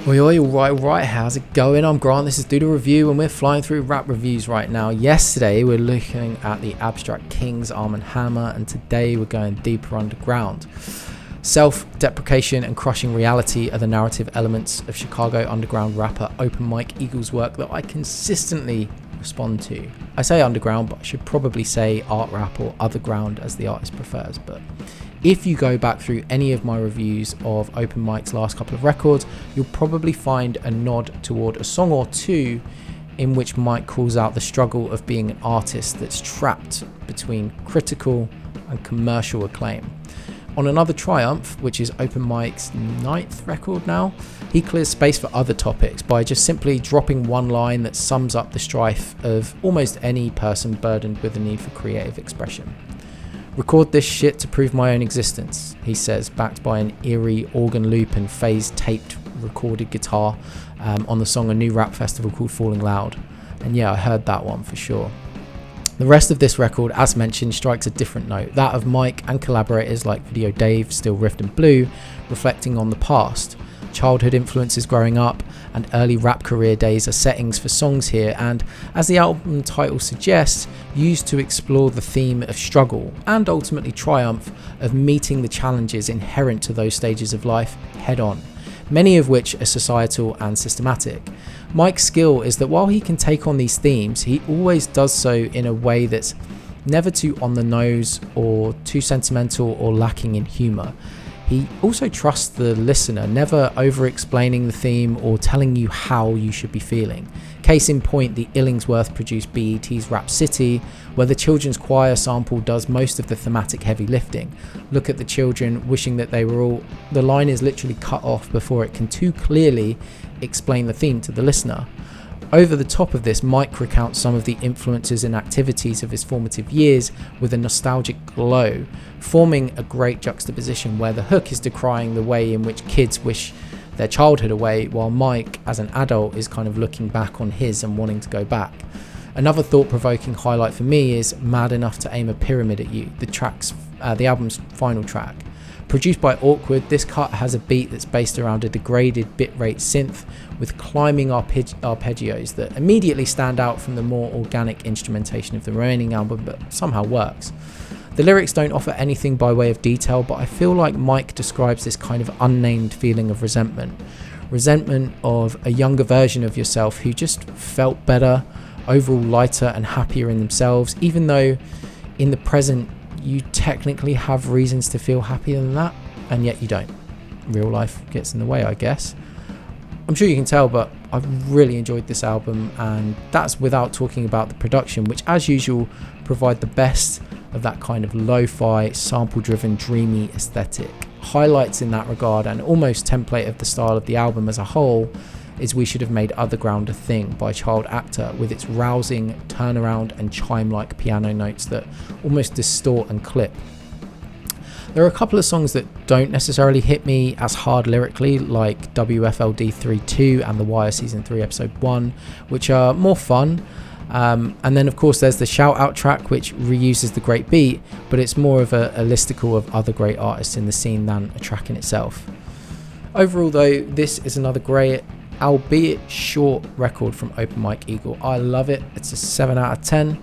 Oi, oi, right, how's it going? I'm Grant, this is Do The Review, and we're flying through rap reviews right now. Yesterday, we're looking at the Abstract Kings, Arm & Hammer, and today we're going deeper underground. Self-deprecation and crushing reality are the narrative elements of Chicago underground rapper Open Mike Eagle's work that I consistently respond to. I say underground, but I should probably say art rap or other ground as the artist prefers, but if you go back through any of my reviews of Open Mike's last couple of records, you'll probably find a nod toward a song or two in which Mike calls out the struggle of being an artist that's trapped between critical and commercial acclaim. On another Triumph, which is Open Mike's 9th record now, he clears space for other topics by just simply dropping one line that sums up the strife of almost any person burdened with the need for creative expression. "Record this shit to prove my own existence," he says, backed by an eerie organ loop and phased taped recorded guitar on the song A New Rap Festival called Falling Loud. And yeah, I heard that one for sure. The rest of this record, as mentioned, strikes a different note, that of Mike and collaborators like Video Dave, Still Rift and Blue, reflecting on the past. Childhood influences growing up and early rap career days are settings for songs here, and as the album title suggests, used to explore the theme of struggle and ultimately triumph of meeting the challenges inherent to those stages of life head on, many of which are societal and systematic. Mike's skill is that while he can take on these themes, he always does so in a way that's never too on the nose or too sentimental or lacking in humour. He also trusts the listener, never over-explaining the theme or telling you how you should be feeling. Case in point, the Illingsworth produced BET's Rap City, where the children's choir sample does most of the thematic heavy lifting. Look at the children wishing that they were all... The line is literally cut off before it can too clearly explain the theme to the listener. Over the top of this, Mike recounts some of the influences and activities of his formative years with a nostalgic glow, forming a great juxtaposition where the hook is decrying the way in which kids wish their childhood away, while Mike, as an adult, is kind of looking back on his and wanting to go back. Another thought-provoking highlight for me is Mad Enough to Aim a Pyramid at You, the album's final track. Produced by Awkward, this cut has a beat that's based around a degraded bitrate synth with climbing arpeggios that immediately stand out from the more organic instrumentation of the remaining album, but somehow works. The lyrics don't offer anything by way of detail, but I feel like Mike describes this kind of unnamed feeling of resentment. Resentment of a younger version of yourself who just felt better, overall lighter and happier in themselves, even though in the present you technically have reasons to feel happier than that, and yet you don't. Real life gets in the way, I guess. I'm sure you can tell, but I've really enjoyed this album, and that's without talking about the production, which as usual provide the best of that kind of lo-fi, sample-driven, dreamy aesthetic. Highlights in that regard, and almost template of the style of the album as a whole, is We Should Have Made Other Ground a Thing by Child Actor, with its rousing turnaround and chime-like piano notes that almost distort and clip. There are a couple of songs that don't necessarily hit me as hard lyrically, like WFLD 3-2 and The Wire Season 3 Episode 1, which are more fun. And then of course there's the Shout Out track, which reuses the great beat, but it's more of a listicle of other great artists in the scene than a track in itself. Overall though, this is another great, albeit short record from Open Mike Eagle. I love it. It's a 7 out of 10.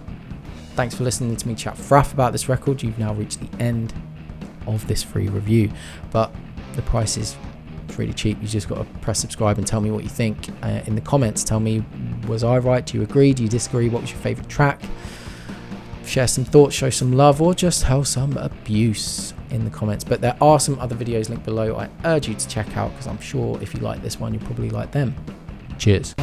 Thanks for listening to me chat fraff about this record. You've now reached the end of this free review, but the price is really cheap. You just got to press subscribe and tell me what you think in the comments. Tell me, was I right? Do you agree? Do you disagree? What was your favorite track? Share some thoughts, show some love, or just hell some abuse in the comments. But there are some other videos linked below I urge you to check out, because I'm sure if you like this one you'll probably like them. Cheers.